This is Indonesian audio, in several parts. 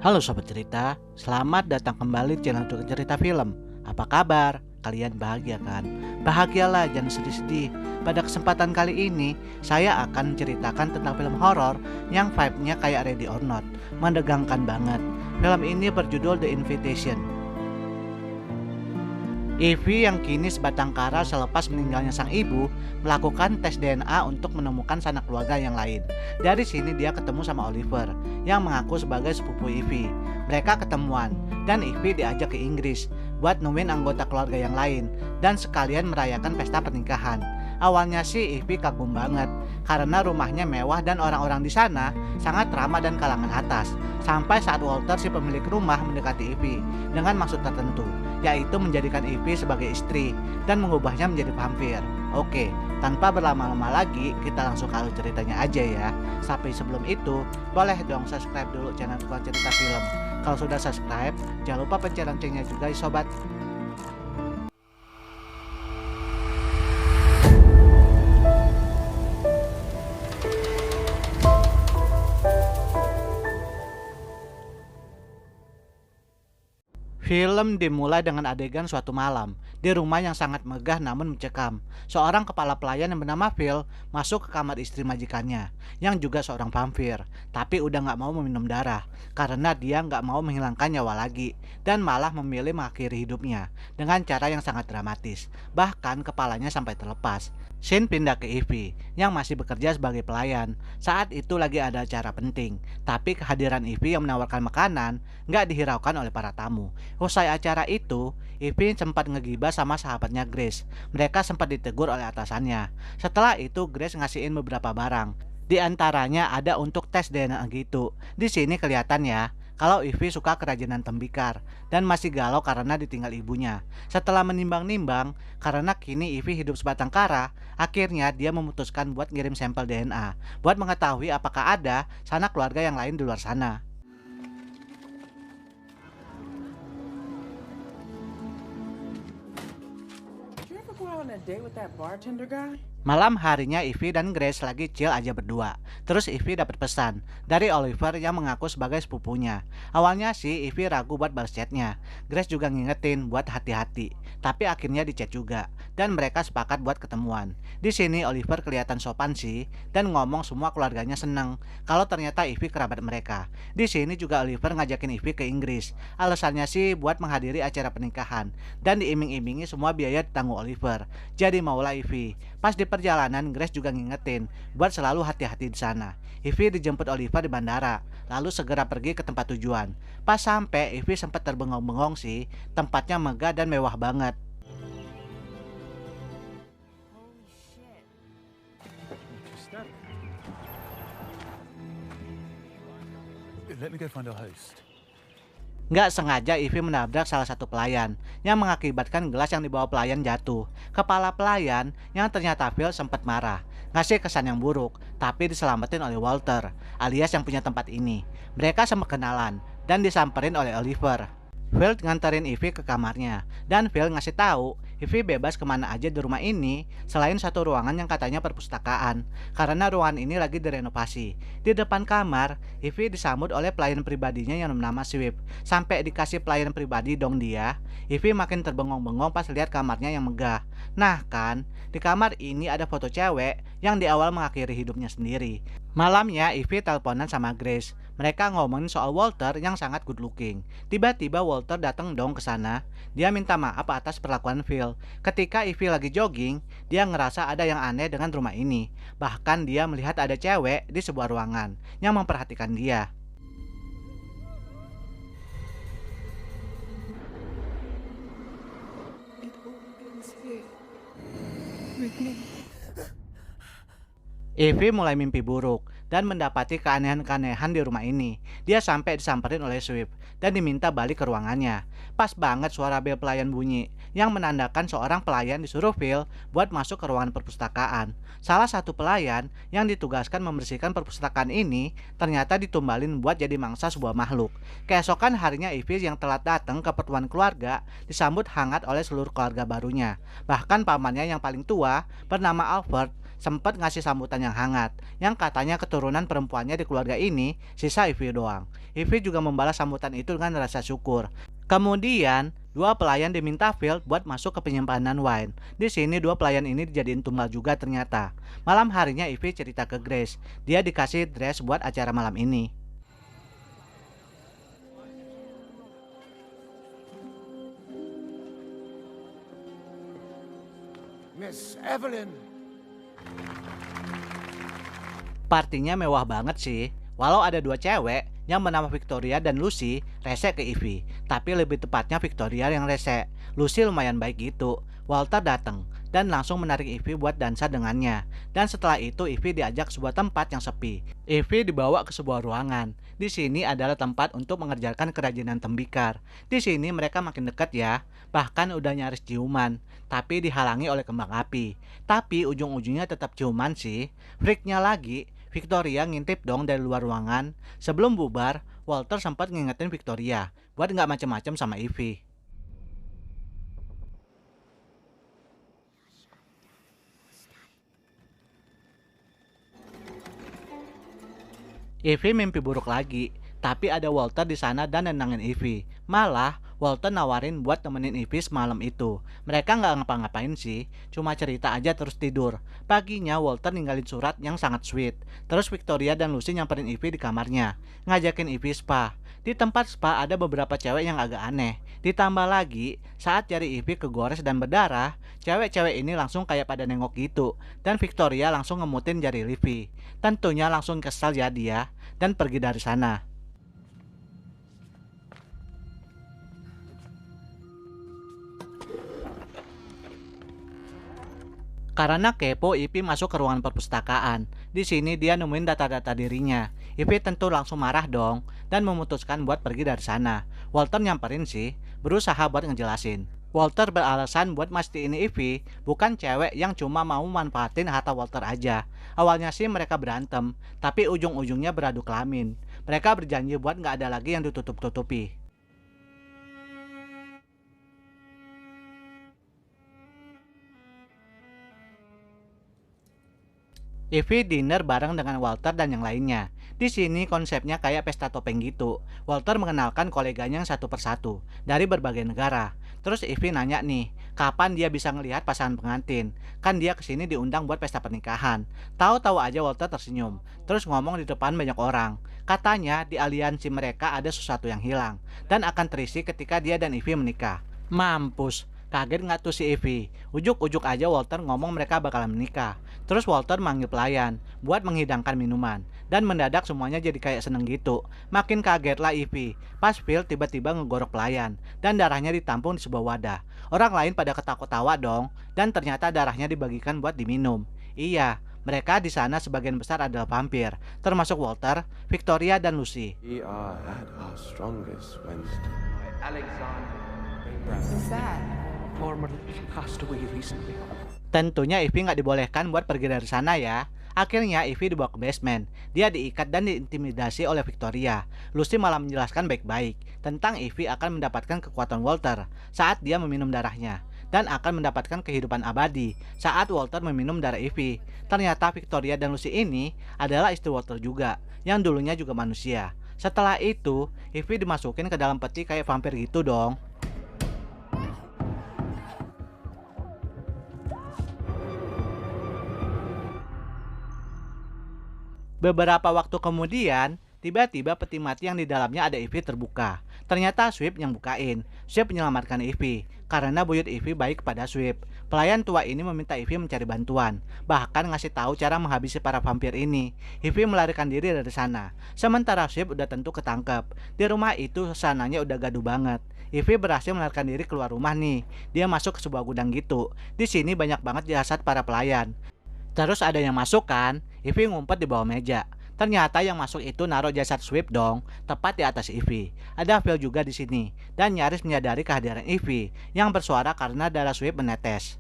Halo Sobat Cerita, selamat datang kembali di channel Tukang Cerita Film. Apa kabar? Kalian bahagia kan? Bahagialah, jangan sedih-sedih. Pada kesempatan kali ini, saya akan menceritakan tentang film horor yang vibe-nya kayak Ready or Not. Menegangkan banget. Film ini berjudul The Invitation. Evie yang kini sebatang kara selepas meninggalnya sang ibu melakukan tes DNA untuk menemukan sanak keluarga yang lain. Dari sini dia ketemu sama Oliver yang mengaku sebagai sepupu Evie. Mereka ketemuan dan Evie diajak ke Inggris buat nemuin anggota keluarga yang lain dan sekalian merayakan pesta pernikahan. Awalnya sih Evie kagum banget karena rumahnya mewah dan orang-orang di sana sangat ramah dan kalangan atas. Sampai saat Walter si pemilik rumah mendekati Evie dengan maksud tertentu, yaitu menjadikan Evie sebagai istri dan mengubahnya menjadi vampir. Oke, tanpa berlama-lama lagi, kita langsung ke alur ceritanya aja ya. Tapi sebelum itu, boleh dong subscribe dulu channel Tukang Cerita Film. Kalau sudah subscribe, jangan lupa pencet loncengnya juga ya sobat. Film dimulai dengan adegan suatu malam di rumah yang sangat megah namun mencekam. Seorang kepala pelayan yang bernama Phil masuk ke kamar istri majikannya yang juga seorang vampir, tapi udah gak mau meminum darah karena dia gak mau menghilangkan nyawa lagi dan malah memilih mengakhiri hidupnya dengan cara yang sangat dramatis. Bahkan kepalanya sampai terlepas. Scene pindah ke Evie yang masih bekerja sebagai pelayan. Saat itu lagi ada acara penting, tapi kehadiran Evie yang menawarkan makanan gak dihiraukan oleh para tamu. Usai acara itu, Evie sempat ngegibah sama sahabatnya Grace. Mereka sempat ditegur oleh atasannya. Setelah itu Grace ngasihin beberapa barang. Di antaranya ada untuk tes DNA gitu. Di sini kelihatan ya kalau Evie suka kerajinan tembikar dan masih galau karena ditinggal ibunya. Setelah menimbang-nimbang, karena kini Evie hidup sebatang kara, akhirnya dia memutuskan buat ngirim sampel DNA buat mengetahui apakah ada sanak keluarga yang lain di luar sana. Malam harinya Evie dan Grace lagi chill aja berdua. Terus Evie dapat pesan dari Oliver yang mengaku sebagai sepupunya. Awalnya sih Evie ragu buat balas chatnya. Grace juga ngingetin buat hati-hati, tapi akhirnya dicat juga dan mereka sepakat buat ketemuan. Di sini Oliver kelihatan sopan sih dan ngomong semua keluarganya seneng kalau ternyata Evie kerabat mereka. Di sini juga Oliver ngajakin Evie ke Inggris. Alasannya sih buat menghadiri acara pernikahan dan diiming-imingi semua biaya ditanggung Oliver. Jadi maulah Evie. Pas di perjalanan, Grace juga ngingetin buat selalu hati-hati di sana. Evie dijemput Oliver di bandara, lalu segera pergi ke tempat tujuan. Pas sampai, Evie sempat terbengong-bengong sih. Tempatnya megah dan mewah banget. Let me go find our host. Nggak sengaja Evie menabrak salah satu pelayan yang mengakibatkan gelas yang dibawa pelayan jatuh. Kepala pelayan yang ternyata Phil sempat marah, ngasih kesan yang buruk, tapi diselamatin oleh Walter alias yang punya tempat ini. Mereka sempat kenalan dan disamperin oleh Oliver. Phil nganterin Evie ke kamarnya dan Phil ngasih tahu Evie bebas kemana aja di rumah ini selain satu ruangan yang katanya perpustakaan karena ruangan ini lagi direnovasi. Di depan kamar, Evie disambut oleh pelayan pribadinya yang bernama Swift. Sampai dikasih pelayan pribadi dong dia. Evie makin terbengong-bengong pas lihat kamarnya yang megah. Nah kan, di kamar ini ada foto cewek yang di awal mengakhiri hidupnya sendiri. Malamnya Evie teleponan sama Grace. Mereka ngomongin soal Walter yang sangat good looking. Tiba-tiba Walter datang dong ke sana. Dia minta maaf atas perlakuan Phil. Ketika Evie lagi jogging, dia ngerasa ada yang aneh dengan rumah ini. Bahkan dia melihat ada cewek di sebuah ruangan yang memperhatikan dia. Evie mulai mimpi buruk dan mendapati keanehan-keanehan di rumah ini. Dia sampai disamperin oleh Swift dan diminta balik ke ruangannya. Pas banget suara bel pelayan bunyi yang menandakan seorang pelayan disuruh Phil buat masuk ke ruangan perpustakaan. Salah satu pelayan yang ditugaskan membersihkan perpustakaan ini ternyata ditumbalin buat jadi mangsa sebuah makhluk. Keesokan harinya Evie yang telat datang ke pertemuan keluarga disambut hangat oleh seluruh keluarga barunya. Bahkan pamannya yang paling tua bernama Albert sempat ngasih sambutan yang hangat, yang katanya keturunan perempuannya di keluarga ini sisa Ivy doang. Ivy juga membalas sambutan itu dengan rasa syukur. Kemudian, dua pelayan diminta Phil buat masuk ke penyimpanan wine. Di sini dua pelayan ini dijadiin tumbal juga ternyata. Malam harinya Ivy cerita ke Grace, dia dikasih dress buat acara malam ini. Miss Evelyn. Partinya mewah banget sih. Walau ada dua cewek yang bernama Victoria dan Lucy rese ke Ivy, tapi lebih tepatnya Victoria yang rese. Lucy lumayan baik gitu. Walter datang dan langsung menarik Ivy buat dansa dengannya. Dan setelah itu Ivy diajak ke sebuah tempat yang sepi. Ivy dibawa ke sebuah ruangan. Di sini adalah tempat untuk mengerjakan kerajinan tembikar. Di sini mereka makin dekat ya. Bahkan udah nyaris ciuman, tapi dihalangi oleh kembang api. Tapi ujung-ujungnya tetap ciuman sih. Freaknya lagi, Victoria ngintip dong dari luar ruangan. Sebelum bubar, Walter sempat ngingetin Victoria buat nggak macem-macem sama Ivy. Ivy mimpi buruk lagi, tapi ada Walter di sana dan nenangin Ivy. Malah, Walter nawarin buat temenin Ivy semalam itu. Mereka nggak ngapa-ngapain sih, cuma cerita aja terus tidur. Paginya Walter ninggalin surat yang sangat sweet. Terus Victoria dan Lucy nyamperin Ivy di kamarnya, ngajakin Ivy spa. Di tempat spa ada beberapa cewek yang agak aneh. Ditambah lagi, saat jari Ivy kegores dan berdarah, cewek-cewek ini langsung kayak pada nengok gitu. Dan Victoria langsung ngemutin jari Ivy. Tentunya langsung kesal ya dia, dan pergi dari sana. Karena kepo, Ivy masuk ke ruangan perpustakaan. Di sini dia nemuin data-data dirinya. Ivy tentu langsung marah dong dan memutuskan buat pergi dari sana. Walter nyamperin sih, berusaha buat ngejelasin. Walter beralasan buat mastiin Ivy bukan cewek yang cuma mau manfaatin harta Walter aja. Awalnya sih mereka berantem, tapi ujung-ujungnya beradu kelamin. Mereka berjanji buat nggak ada lagi yang ditutup-tutupi. Ivy dinner bareng dengan Walter dan yang lainnya. Di sini konsepnya kayak pesta topeng gitu. Walter mengenalkan koleganya yang satu persatu dari berbagai negara. Terus Ivy nanya nih, kapan dia bisa ngelihat pasangan pengantin? Kan dia kesini diundang buat pesta pernikahan. Tahu-tahu aja Walter tersenyum, terus ngomong di depan banyak orang. Katanya di aliansi mereka ada sesuatu yang hilang dan akan terisi ketika dia dan Ivy menikah. Mampus. Kaget nggak tuh si Ivy? Ujuk-ujuk aja Walter ngomong mereka bakalan menikah. Terus Walter manggil pelayan buat menghidangkan minuman. Dan mendadak semuanya jadi kayak seneng gitu. Makin kaget lah Ivy pas Phil tiba-tiba ngegorok pelayan dan darahnya ditampung di sebuah wadah. Orang lain pada ketawa-tawa dong, dan ternyata darahnya dibagikan buat diminum. Iya, mereka di sana sebagian besar adalah vampir, termasuk Walter, Victoria, dan Lucy. We are at our strongest when Who's that? Former passed away recently. Tentunya Ivy nggak dibolehkan buat pergi dari sana ya. Akhirnya Ivy dibawa ke basement. Dia diikat dan diintimidasi oleh Victoria. Lucy malah menjelaskan baik-baik tentang Ivy akan mendapatkan kekuatan Walter saat dia meminum darahnya, dan akan mendapatkan kehidupan abadi saat Walter meminum darah Ivy. Ternyata Victoria dan Lucy ini adalah istri Walter juga, yang dulunya juga manusia. Setelah itu, Ivy dimasukin ke dalam peti kayak vampir gitu dong. Beberapa waktu kemudian, tiba-tiba peti mati yang di dalamnya ada Ivy terbuka. Ternyata Sweep yang bukain. Sweep menyelamatkan Ivy karena buyut Ivy baik kepada Sweep. Pelayan tua ini meminta Ivy mencari bantuan, bahkan ngasih tahu cara menghabisi para vampir ini. Ivy melarikan diri dari sana. Sementara Sweep udah tentu ketangkep. Di rumah itu suasananya udah gaduh banget. Ivy berhasil melarikan diri keluar rumah nih. Dia masuk ke sebuah gudang gitu. Di sini banyak banget jasad para pelayan. Terus ada yang masuk kan, Ivy ngumpet di bawah meja. Ternyata yang masuk itu naruh jasad Sweep dong, tepat di atas Ivy. Ada Phil juga di sini dan nyaris menyadari kehadiran Ivy yang bersuara karena darah Sweep menetes.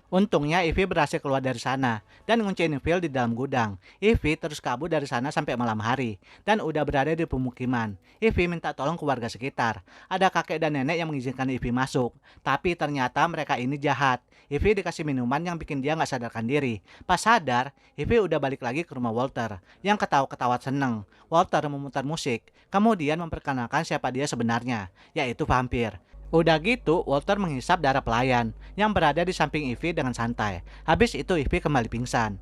Untungnya Ivy berhasil keluar dari sana dan ngunciin Phil di dalam gudang. Ivy terus kabur dari sana sampai malam hari dan udah berada di pemukiman. Ivy minta tolong ke warga sekitar. Ada kakek dan nenek yang mengizinkan Ivy masuk, tapi ternyata mereka ini jahat. Ivy dikasih minuman yang bikin dia nggak sadarkan diri. Pas sadar, Ivy udah balik lagi ke rumah Walter yang ketawa-ketawa seneng. Walter memutar musik, kemudian memperkenalkan siapa dia sebenarnya, yaitu vampir. Udah gitu, Walter menghisap darah pelayan yang berada di samping Ivy dengan santai. Habis itu Ivy kembali pingsan.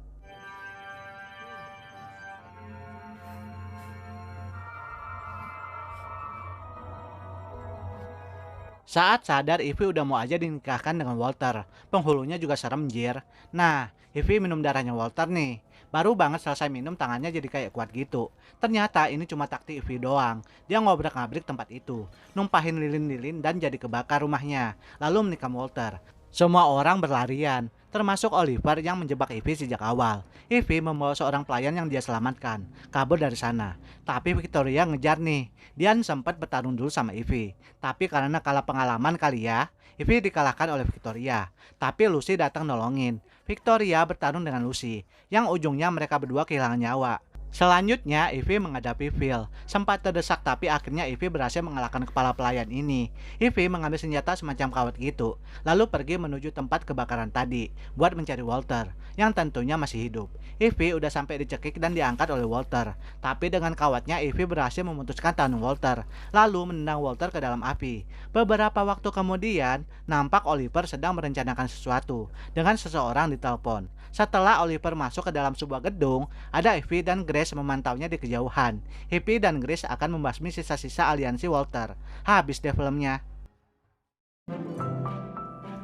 Saat sadar, Ivy udah mau aja dinikahkan dengan Walter. Penghulunya juga serem, jir. Nah, Ivy minum darahnya Walter nih. Baru banget selesai minum, tangannya jadi kayak kuat gitu. Ternyata ini cuma taktik Ivy doang. Dia ngobrak-ngabrik tempat itu, numpahin lilin-lilin dan jadi kebakar rumahnya. Lalu menikam Walter. Semua orang berlarian, termasuk Oliver yang menjebak Ivy sejak awal. Ivy membawa seorang pelayan yang dia selamatkan kabur dari sana. Tapi Victoria ngejar nih. Dian sempat bertarung dulu sama Ivy. Tapi karena kalah pengalaman kali ya, Ivy dikalahkan oleh Victoria. Tapi Lucy datang nolongin. Victoria bertarung dengan Lucy, yang ujungnya mereka berdua kehilangan nyawa. Selanjutnya, Ivy menghadapi Phil. Sempat terdesak tapi akhirnya Ivy berhasil mengalahkan kepala pelayan ini. Ivy mengambil senjata semacam kawat gitu, lalu pergi menuju tempat kebakaran tadi buat mencari Walter, yang tentunya masih hidup. Ivy udah sampai dicekik dan diangkat oleh Walter, tapi dengan kawatnya Ivy berhasil memutuskan tangan Walter, lalu menendang Walter ke dalam api. Beberapa waktu kemudian, nampak Oliver sedang merencanakan sesuatu dengan seseorang di telepon. Setelah Oliver masuk ke dalam sebuah gedung, ada Ivy dan Grace memantaunya di kejauhan. Ivy dan Grace akan membasmi sisa-sisa aliansi Walter. Habis deh filmnya.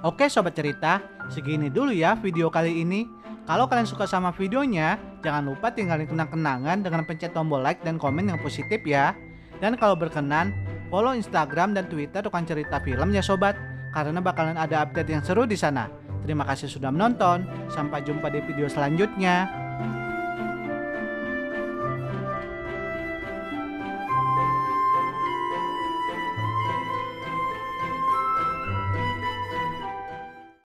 Oke sobat cerita, segini dulu ya video kali ini. Kalau kalian suka sama videonya, jangan lupa tinggalin kenang-kenangan dengan pencet tombol like dan komen yang positif ya. Dan kalau berkenan, follow Instagram dan Twitter Tukang Cerita Film ya sobat, karena bakalan ada update yang seru di sana. Terima kasih sudah menonton, sampai jumpa di video selanjutnya.